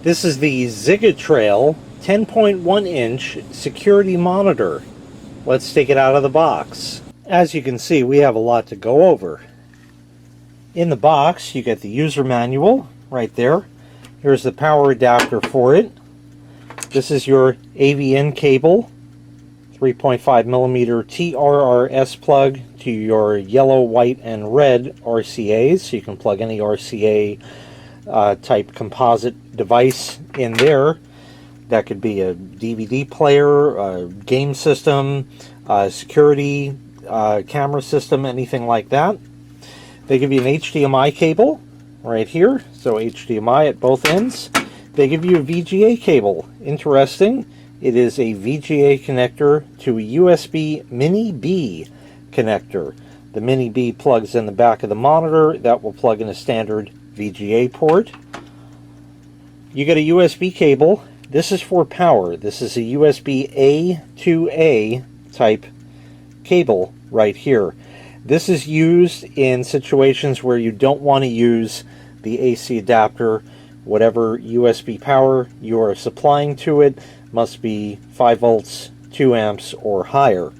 This is the XIGETRAIL 10.1 inch security monitor. Let's take it out of the box. As you can see, we have a lot to go over. In the box, you get the user manual right there. Here's the power adapter for it. This is your AVN cable, 3.5mm TRRS plug to your yellow, white, and red RCAs. So you can plug any RCA type composite device in there. That could be a DVD player, a game system, a security camera system, anything like that. They give you an HDMI cable right here, so HDMI at both ends. They give you a VGA cable. Interesting, it is a VGA connector to a USB Mini B connector. The Mini B plugs in the back of the monitor. That will plug in a standard VGA port. You get a USB cable. This is for power. This is a USB A to A type cable right here. This is used in situations where you don't want to use the AC adapter. Whatever USB power you are supplying to it must be 5 volts, 2 amps, or higher.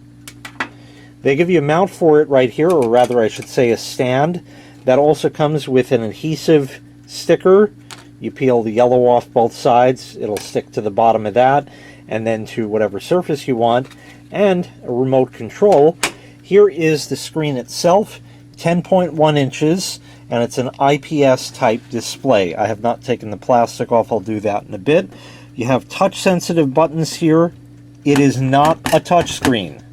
They give you a mount for it right here, or rather I should say a stand. That also comes with an adhesive sticker. You peel the yellow off both sides, it'll stick to the bottom of that, and then to whatever surface you want, and a remote control. Here is the screen itself, 10.1 inches, and it's an IPS type display. I have not taken the plastic off, I'll do that in a bit. You have touch sensitive buttons here. It is not a touch screen.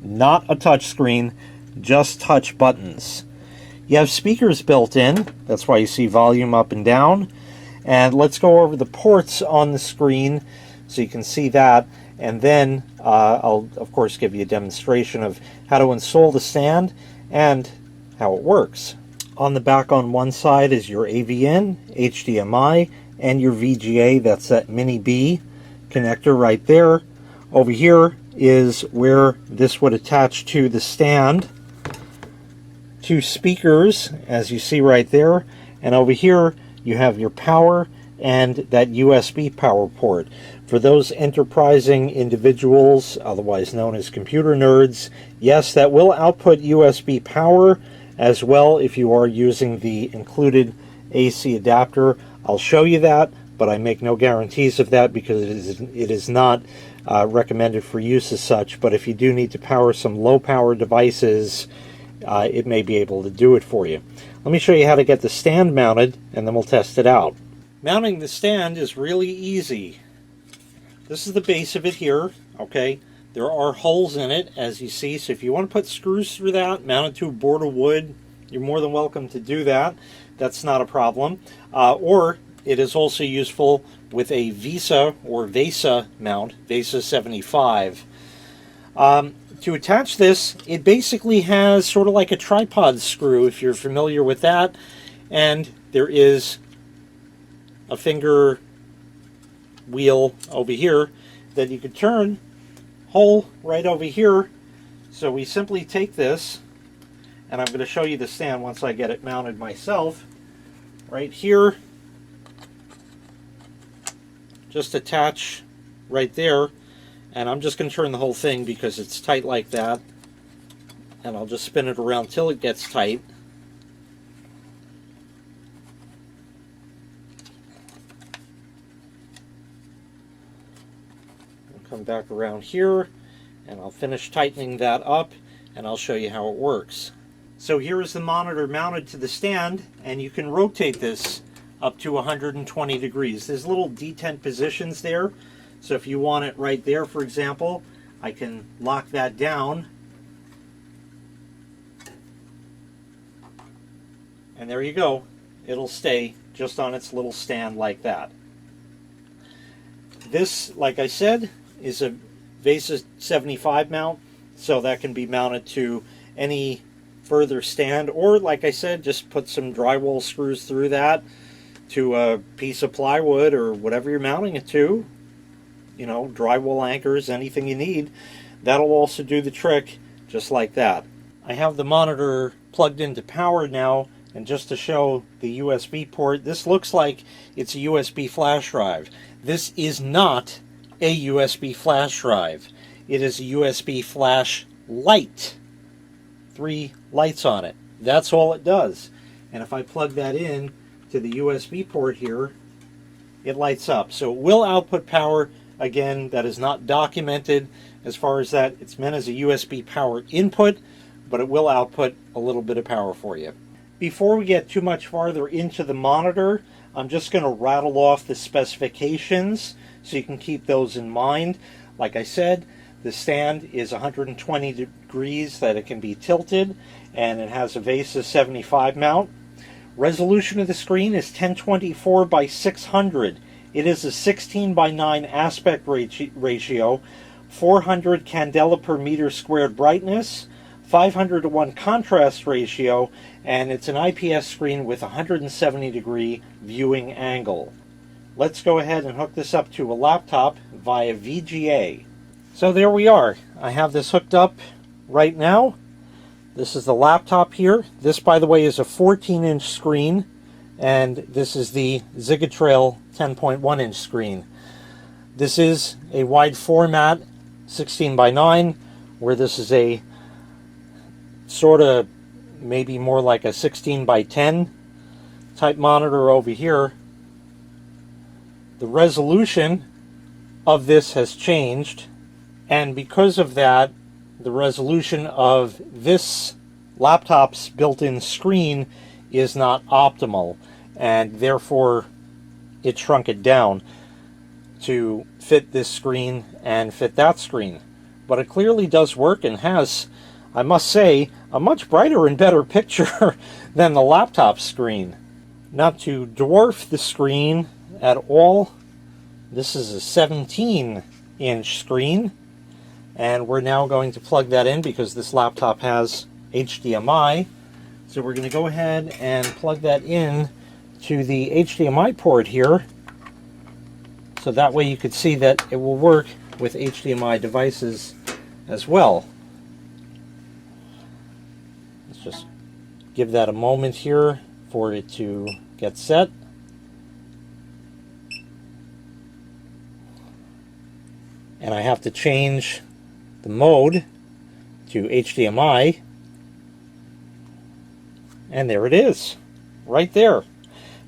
Not a touch screen, just touch buttons. You have speakers built in, that's why you see volume up and down. And let's go over the ports on the screen so you can see that. And then I'll, of course, give you a demonstration of how to install the stand and how it works. On the back on one side is your AVN, HDMI, and your VGA. That's that Mini B connector right there. Over here is where this would attach to the stand. 2 speakers, as you see right there. And over here, you have your power and that USB power port. For those enterprising individuals, otherwise known as computer nerds, yes, that will output USB power as well if you are using the included AC adapter. I'll show you that, but I make no guarantees of that because it is not recommended for use as such. But if you do need to power some low power devices, it may be able to do it for you. Let me show you how to get the stand mounted, and then we'll test it out. Mounting the stand is really easy. This is the base of it here, okay? There are holes in it, as you see, so if you want to put screws through that, mount it to a board of wood, you're more than welcome to do that. That's not a problem. Or it is also useful with a VESA or VESA mount, VESA 75. To attach this, it basically has sort of like a tripod screw, if you're familiar with that, and there is a finger wheel over here that you could turn, hole right over here. So we simply take this, and I'm going to show you the stand once I get it mounted myself. Right here, just attach right there, and I'm just going to turn the whole thing because it's tight like that, and I'll just spin it around till it gets tight. Come back around here, and I'll finish tightening that up, and I'll show you how it works. So here is the monitor mounted to the stand, and you can rotate this up to 120 degrees. There's little detent positions there, so if you want it right there, for example, I can lock that down, and there you go. It'll stay just on its little stand like that. This, like I said, is a VESA 75 mount, so that can be mounted to any further stand, or like I said, just put some drywall screws through that to a piece of plywood or whatever you're mounting it to. You know, drywall anchors, anything you need. That'll also do the trick, just like that. I have the monitor plugged into power now And just to show the USB port, this looks like it's a USB flash drive. This is not a USB flash drive. It is a USB flash light. 3 lights on it. That's all it does. And if I plug that in to the USB port here, it lights up. So it will output power. Again, that is not documented as far as that. It's meant as a USB power input, but it will output a little bit of power for you. Before we get too much farther into the monitor, I'm just going to rattle off the specifications so you can keep those in mind. Like I said, the stand is 120 degrees that it can be tilted, and it has a VESA 75 mount. Resolution of the screen is 1024 by 600. It is a 16 by 9 aspect ratio, 400 candela per meter squared brightness, 500:1 contrast ratio, and it's an IPS screen with 170 degree viewing angle. Let's go ahead and hook this up to a laptop via VGA. So there we are. I have this hooked up right now. This is the laptop here. This, by the way, is a 14-inch screen, and this is the XIGETRAIL 10.1-inch screen. This is a wide format 16 by 9, where this is a sort of maybe more like a 16 by 10 type monitor over here. The resolution of this has changed, and because of that, the resolution of this laptop's built-in screen is not optimal, and therefore it shrunk it down to fit this screen and fit that screen. But it clearly does work and has, I must say, a much brighter and better picture than the laptop screen. Not to dwarf the screen at all, this is a 17-inch screen, and we're now going to plug that in because this laptop has HDMI. So we're going to go ahead and plug that in to the HDMI port here, so that way you could see that it will work with HDMI devices as well. Let's just give that a moment here for it to get set. And I have to change the mode to HDMI, and there it is, right there.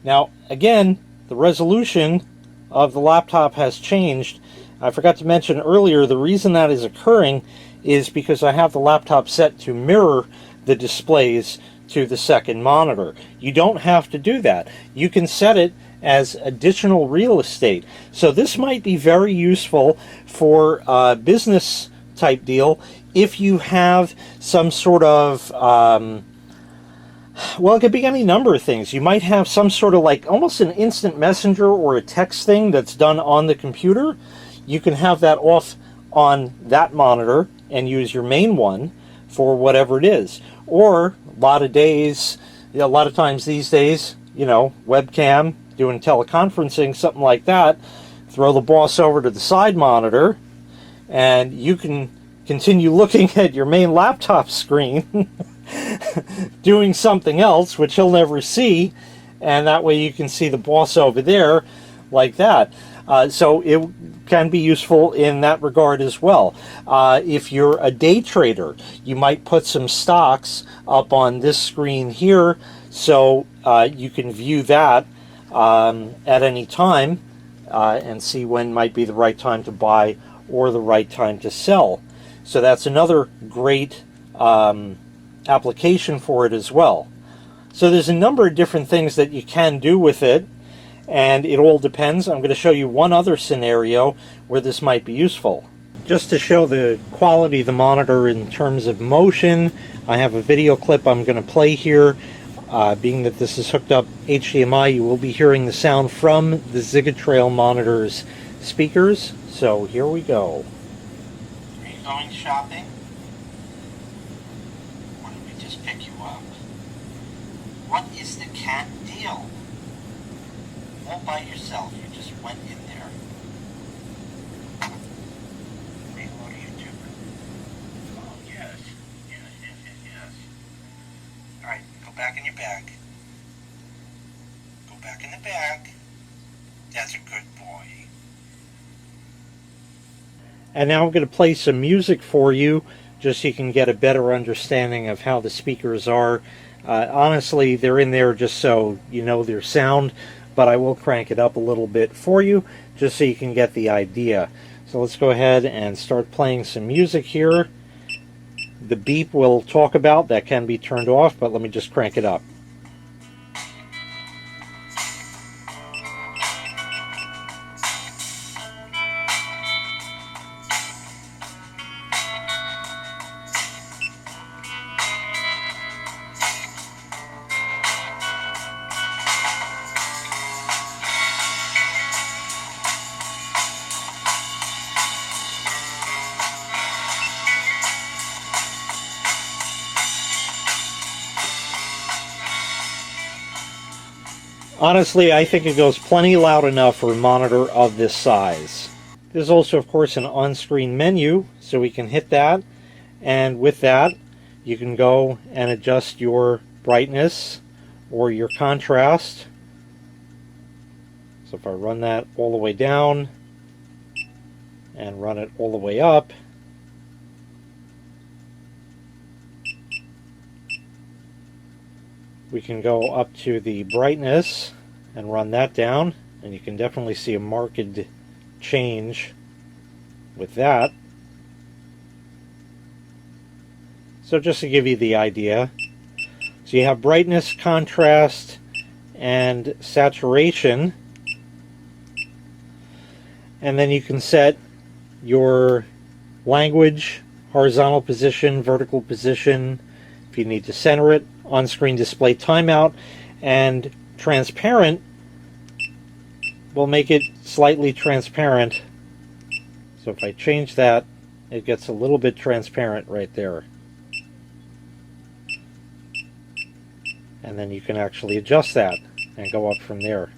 Now again, the resolution of the laptop has changed. I forgot to mention earlier, the reason that is occurring is because I have the laptop set to mirror the displays to the second monitor. You don't have to do that. You can set it as additional real estate. So this might be very useful for a business type deal if you have some sort of well, it could be any number of things. You might have some sort of like almost an instant messenger or a text thing that's done on the computer. You can have that off on that monitor and use your main one for whatever it is. Or a lot of days, a lot of times these days, you know, webcam, doing teleconferencing, something like that, throw the boss over to the side monitor and you can continue looking at your main laptop screen doing something else which he'll never see, and that way you can see the boss over there like that. So it can be useful in that regard as well. If you're a day trader, you might put some stocks up on this screen here so you can view that at any time and see when might be the right time to buy or the right time to sell. So that's another great application for it as well. So there's a number of different things that you can do with it, and it all depends. I'm going to show you one other scenario where this might be useful. Just to show the quality of the monitor in terms of motion, I have a video clip I'm going to play here. Being that this is hooked up HDMI, you will be hearing the sound from the XIGETRAIL monitor's speakers. So here we go. Are you going shopping? Or did we just pick you up? What is the cat deal? All by yourself, you just went in there. Say hello to YouTube. Oh, yes. Yes. Alright, go back in your bag. And now I'm going to play some music for you, just so you can get a better understanding of how the speakers are. Honestly, they're in there just so you know their sound, but I will crank it up a little bit for you, just so you can get the idea. So let's go ahead and start playing some music here. The beep we'll talk about, that can be turned off, but let me just crank it up. Honestly, I think it goes plenty loud enough for a monitor of this size. There's also, of course, an on-screen menu, so we can hit that. And with that, you can go and adjust your brightness or your contrast. So if I run that all the way down and run it all the way up, we can go up to the brightness and run that down, and you can definitely see a marked change with that. So just to give you the idea, so you have brightness, contrast, and saturation, and then you can set your language, horizontal position, vertical position, if you need to center it, on-screen display timeout, and transparent will make it slightly transparent. So if I change that, it gets a little bit transparent right there. And then you can actually adjust that and go up from there.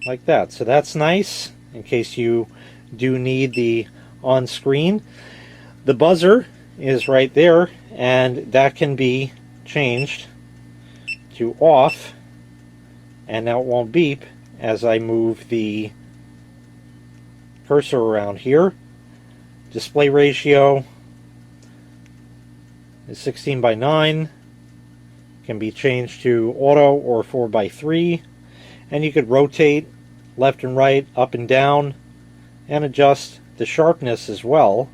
Like that. So that's nice in case you do need the on-screen. The buzzer is right there, and that can be changed to off, and now it won't beep as I move the cursor around here. Display ratio is 16:9, can be changed to auto or 4:3, and you could rotate left and right, up and down, and adjust the sharpness as well.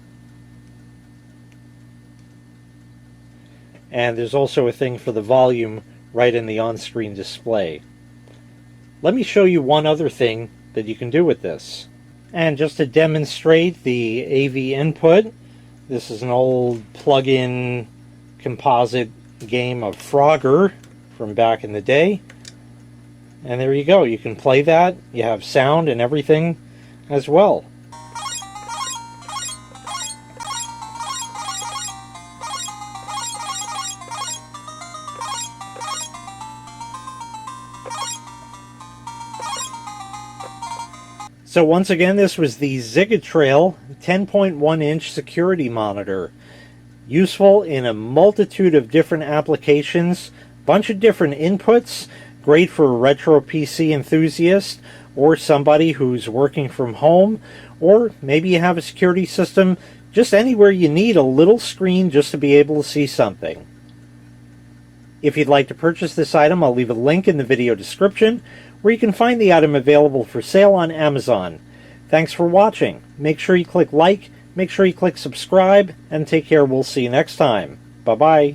And there's also a thing for the volume right in the on-screen display. Let me show you one other thing that you can do with this. And just to demonstrate the AV input, this is an old plug-in composite game of Frogger from back in the day. And there you go, you can play that, you have sound and everything as well. So once again, this was the XIGETRAIL 10.1-inch security monitor. Useful in a multitude of different applications, bunch of different inputs, great for a retro PC enthusiast or somebody who's working from home, or maybe you have a security system just anywhere you need a little screen just to be able to see something. If you'd like to purchase this item, I'll leave a link in the video description where you can find the item available for sale on Amazon. Thanks for watching. Make sure you click like, make sure you click subscribe, and take care. We'll see you next time. Bye-bye.